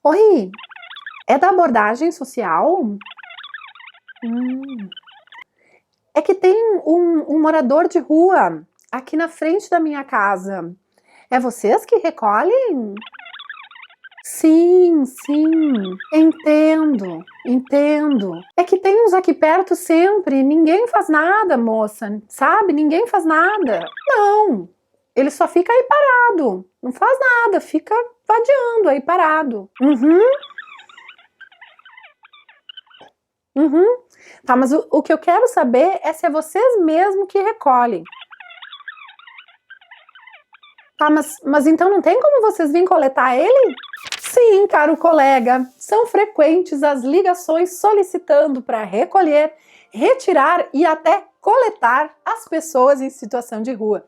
Oi, é da abordagem social? É que tem um morador de rua aqui na frente da minha casa. É vocês que recolhem? Sim, entendo. É que tem uns aqui perto sempre, ninguém faz nada, moça, sabe? Ninguém faz nada. Não, ele só fica aí parado, não faz nada, fica vadiando aí parado. Tá, mas o que eu quero saber é se é vocês mesmo que recolhem. Tá, mas então não tem como vocês virem coletar ele? Sim, caro colega, são frequentes as ligações solicitando para recolher, retirar e até coletar as pessoas em situação de rua.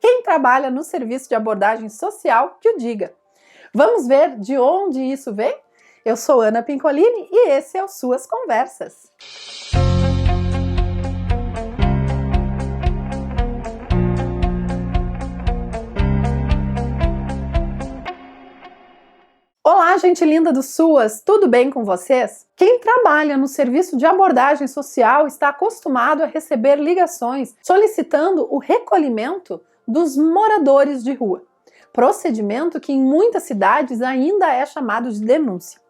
Quem trabalha no serviço de abordagem social que o diga. Vamos ver de onde isso vem? Eu sou Ana Pincolini e esse é o Suas Conversas. Olá, gente linda do SUAS, tudo bem com vocês? Quem trabalha no serviço de abordagem social está acostumado a receber ligações solicitando o recolhimento dos moradores de rua, procedimento que em muitas cidades ainda é chamado de denúncia.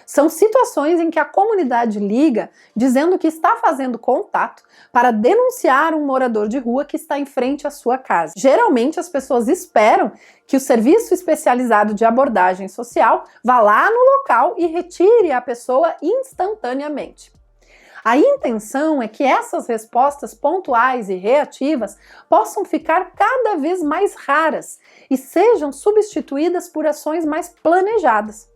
São situações em que a comunidade liga dizendo que está fazendo contato para denunciar um morador de rua que está em frente à sua casa. Geralmente as pessoas esperam que o serviço especializado de abordagem social vá lá no local e retire a pessoa instantaneamente. A intenção é que essas respostas pontuais e reativas possam ficar cada vez mais raras e sejam substituídas por ações mais planejadas.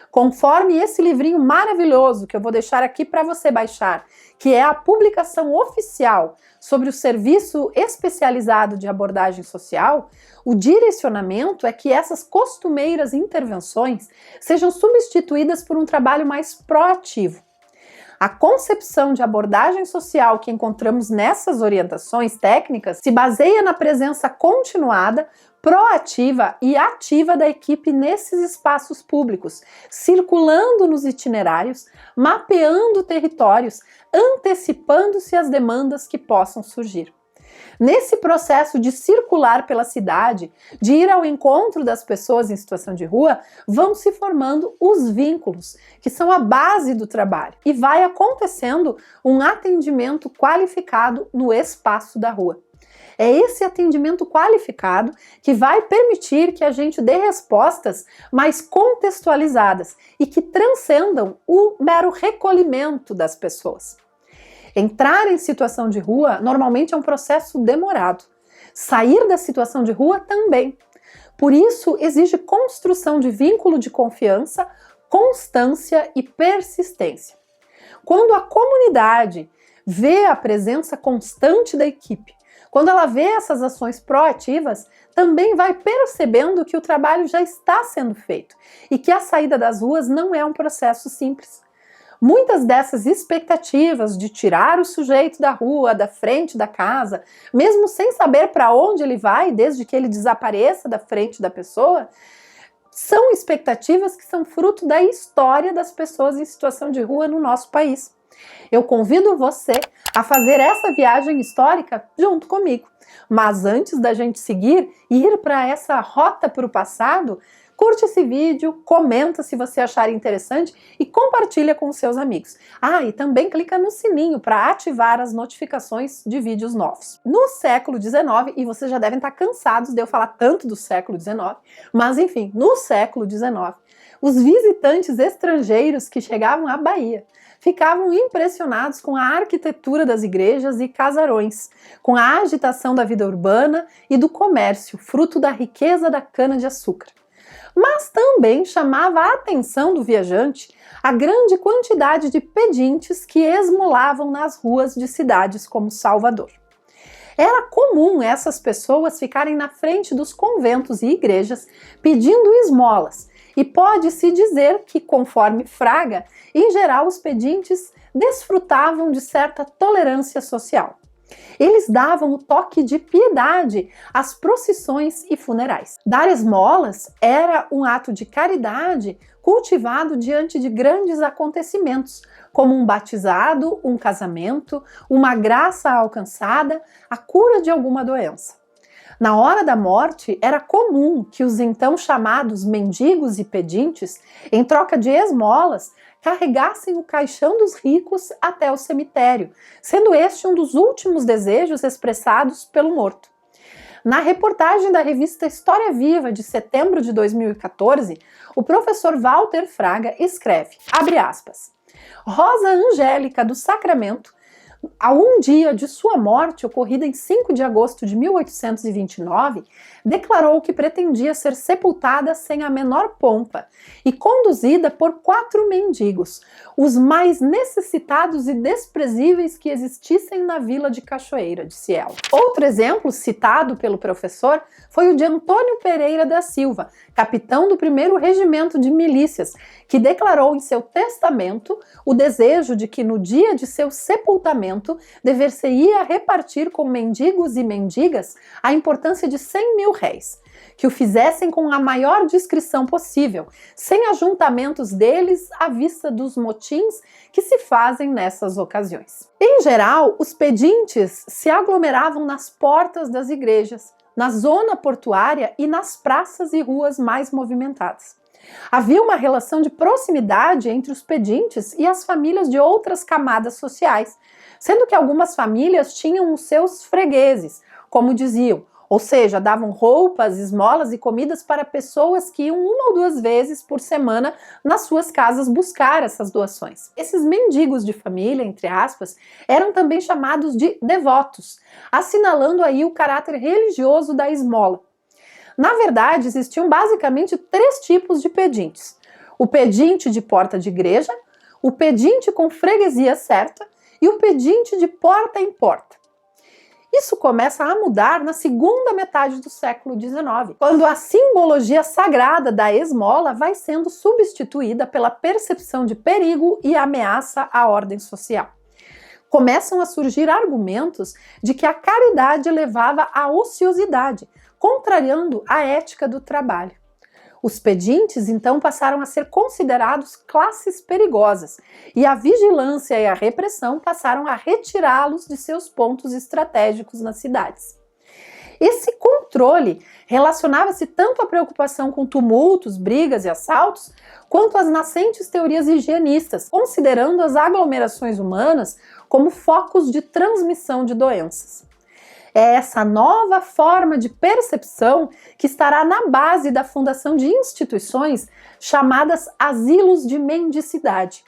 Conforme esse livrinho maravilhoso que eu vou deixar aqui para você baixar, que é a publicação oficial sobre o Serviço Especializado de Abordagem Social, o direcionamento é que essas costumeiras intervenções sejam substituídas por um trabalho mais proativo. A concepção de abordagem social que encontramos nessas orientações técnicas se baseia na presença continuada, proativa e ativa da equipe nesses espaços públicos, circulando nos itinerários, mapeando territórios, antecipando-se às demandas que possam surgir. Nesse processo de circular pela cidade, de ir ao encontro das pessoas em situação de rua, vão se formando os vínculos, que são a base do trabalho, e vai acontecendo um atendimento qualificado no espaço da rua. É esse atendimento qualificado que vai permitir que a gente dê respostas mais contextualizadas e que transcendam o mero recolhimento das pessoas. Entrar em situação de rua normalmente é um processo demorado. Sair da situação de rua também. Por isso, exige construção de vínculo de confiança, constância e persistência. Quando a comunidade vê a presença constante da equipe, quando ela vê essas ações proativas, também vai percebendo que o trabalho já está sendo feito e que a saída das ruas não é um processo simples. Muitas dessas expectativas de tirar o sujeito da rua, da frente da casa, mesmo sem saber para onde ele vai, desde que ele desapareça da frente da pessoa, são expectativas que são fruto da história das pessoas em situação de rua no nosso país. Eu convido você a fazer essa viagem histórica junto comigo. Mas antes da gente seguir e ir para essa rota para o passado, curte esse vídeo, comenta se você achar interessante e compartilha com os seus amigos. E também clica no sininho para ativar as notificações de vídeos novos. No século XIX, e vocês já devem estar cansados de eu falar tanto do século XIX, mas enfim, no século XIX, os visitantes estrangeiros que chegavam à Bahia ficavam impressionados com a arquitetura das igrejas e casarões, com a agitação da vida urbana e do comércio, fruto da riqueza da cana-de-açúcar. Mas também chamava a atenção do viajante a grande quantidade de pedintes que esmolavam nas ruas de cidades como Salvador. Era comum essas pessoas ficarem na frente dos conventos e igrejas pedindo esmolas, e pode-se dizer que, conforme Fraga, em geral os pedintes desfrutavam de certa tolerância social. Eles davam o toque de piedade às procissões e funerais. Dar esmolas era um ato de caridade cultivado diante de grandes acontecimentos, como um batizado, um casamento, uma graça alcançada, a cura de alguma doença. Na hora da morte, era comum que os então chamados mendigos e pedintes, em troca de esmolas, carregassem o caixão dos ricos até o cemitério, sendo este um dos últimos desejos expressados pelo morto. Na reportagem da revista História Viva, de setembro de 2014, o professor Walter Fraga escreve, abre aspas, Rosa Angélica do Sacramento, a um dia de sua morte, ocorrida em 5 de agosto de 1829, declarou que pretendia ser sepultada sem a menor pompa e conduzida por 4 mendigos, os mais necessitados e desprezíveis que existissem na vila de Cachoeira, disse ela. Outro exemplo citado pelo professor foi o de Antônio Pereira da Silva, capitão do 1º Regimento de Milícias, que declarou em seu testamento o desejo de que no dia de seu sepultamento dever-se-ia repartir com mendigos e mendigas a importância de 100.000 réis, que o fizessem com a maior discrição possível, sem ajuntamentos deles à vista dos motins que se fazem nessas ocasiões. Em geral, os pedintes se aglomeravam nas portas das igrejas, na zona portuária e nas praças e ruas mais movimentadas. Havia uma relação de proximidade entre os pedintes e as famílias de outras camadas sociais, sendo que algumas famílias tinham os seus fregueses, como diziam, ou seja, davam roupas, esmolas e comidas para pessoas que iam 1 ou 2 vezes por semana nas suas casas buscar essas doações. Esses mendigos de família, entre aspas, eram também chamados de devotos, assinalando aí o caráter religioso da esmola. Na verdade, existiam basicamente 3 tipos de pedintes. O pedinte de porta de igreja, o pedinte com freguesia certa e o pedinte de porta em porta. Isso começa a mudar na segunda metade do século XIX, quando a simbologia sagrada da esmola vai sendo substituída pela percepção de perigo e ameaça à ordem social. Começam a surgir argumentos de que a caridade levava à ociosidade, contrariando a ética do trabalho. Os pedintes, então, passaram a ser considerados classes perigosas e a vigilância e a repressão passaram a retirá-los de seus pontos estratégicos nas cidades. Esse controle relacionava-se tanto à preocupação com tumultos, brigas e assaltos, quanto às nascentes teorias higienistas, considerando as aglomerações humanas como focos de transmissão de doenças. É essa nova forma de percepção que estará na base da fundação de instituições chamadas asilos de mendicidade.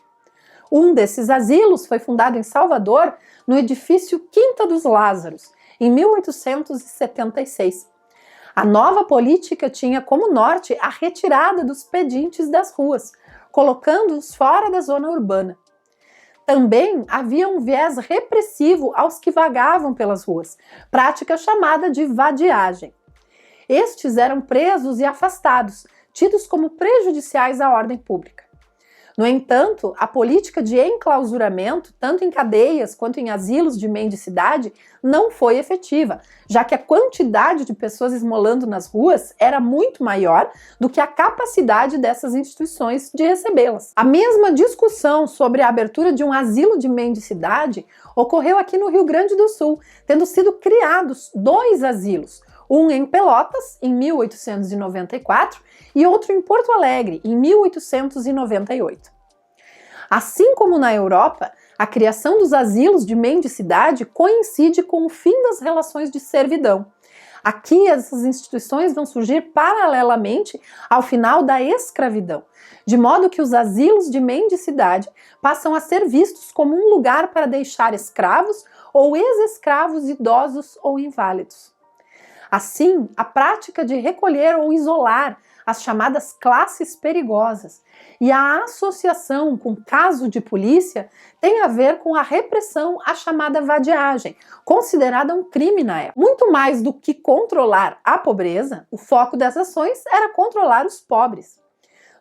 Um desses asilos foi fundado em Salvador, no edifício Quinta dos Lázaros, em 1876. A nova política tinha como norte a retirada dos pedintes das ruas, colocando-os fora da zona urbana. Também havia um viés repressivo aos que vagavam pelas ruas, prática chamada de vadiagem. Estes eram presos e afastados, tidos como prejudiciais à ordem pública. No entanto, a política de enclausuramento, tanto em cadeias quanto em asilos de mendicidade, não foi efetiva, já que a quantidade de pessoas esmolando nas ruas era muito maior do que a capacidade dessas instituições de recebê-las. A mesma discussão sobre a abertura de um asilo de mendicidade ocorreu aqui no Rio Grande do Sul, tendo sido criados 2 asilos, um em Pelotas, em 1894, e outro em Porto Alegre, em 1898. Assim como na Europa, a criação dos asilos de mendicidade coincide com o fim das relações de servidão. Aqui, essas instituições vão surgir paralelamente ao final da escravidão, de modo que os asilos de mendicidade passam a ser vistos como um lugar para deixar escravos ou ex-escravos idosos ou inválidos. Assim, a prática de recolher ou isolar as chamadas classes perigosas e a associação com caso de polícia tem a ver com a repressão à chamada vadiagem, considerada um crime na época. Muito mais do que controlar a pobreza, o foco das ações era controlar os pobres.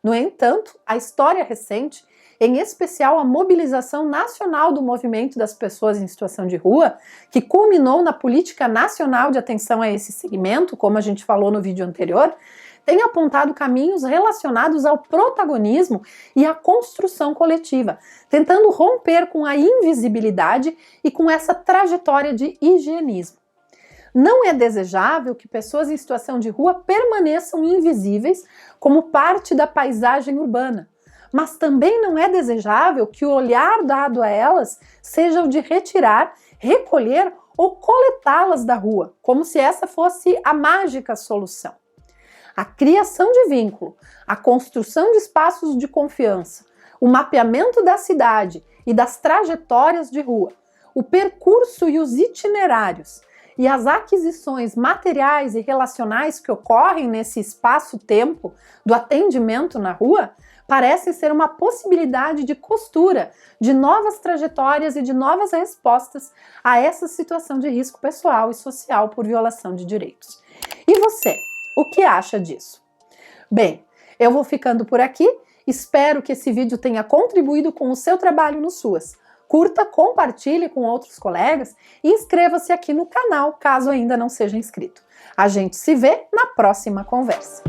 No entanto, a história recente, em especial a mobilização nacional do movimento das pessoas em situação de rua, que culminou na política nacional de atenção a esse segmento, como a gente falou no vídeo anterior, tem apontado caminhos relacionados ao protagonismo e à construção coletiva, tentando romper com a invisibilidade e com essa trajetória de higienismo. Não é desejável que pessoas em situação de rua permaneçam invisíveis como parte da paisagem urbana, mas também não é desejável que o olhar dado a elas seja o de retirar, recolher ou coletá-las da rua, como se essa fosse a mágica solução. A criação de vínculo, a construção de espaços de confiança, o mapeamento da cidade e das trajetórias de rua, o percurso e os itinerários e as aquisições materiais e relacionais que ocorrem nesse espaço-tempo do atendimento na rua parecem ser uma possibilidade de costura de novas trajetórias e de novas respostas a essa situação de risco pessoal e social por violação de direitos. E você, o que acha disso? Bem, eu vou ficando por aqui, espero que esse vídeo tenha contribuído com o seu trabalho no SUAS. Curta, compartilhe com outros colegas e inscreva-se aqui no canal, caso ainda não seja inscrito. A gente se vê na próxima conversa.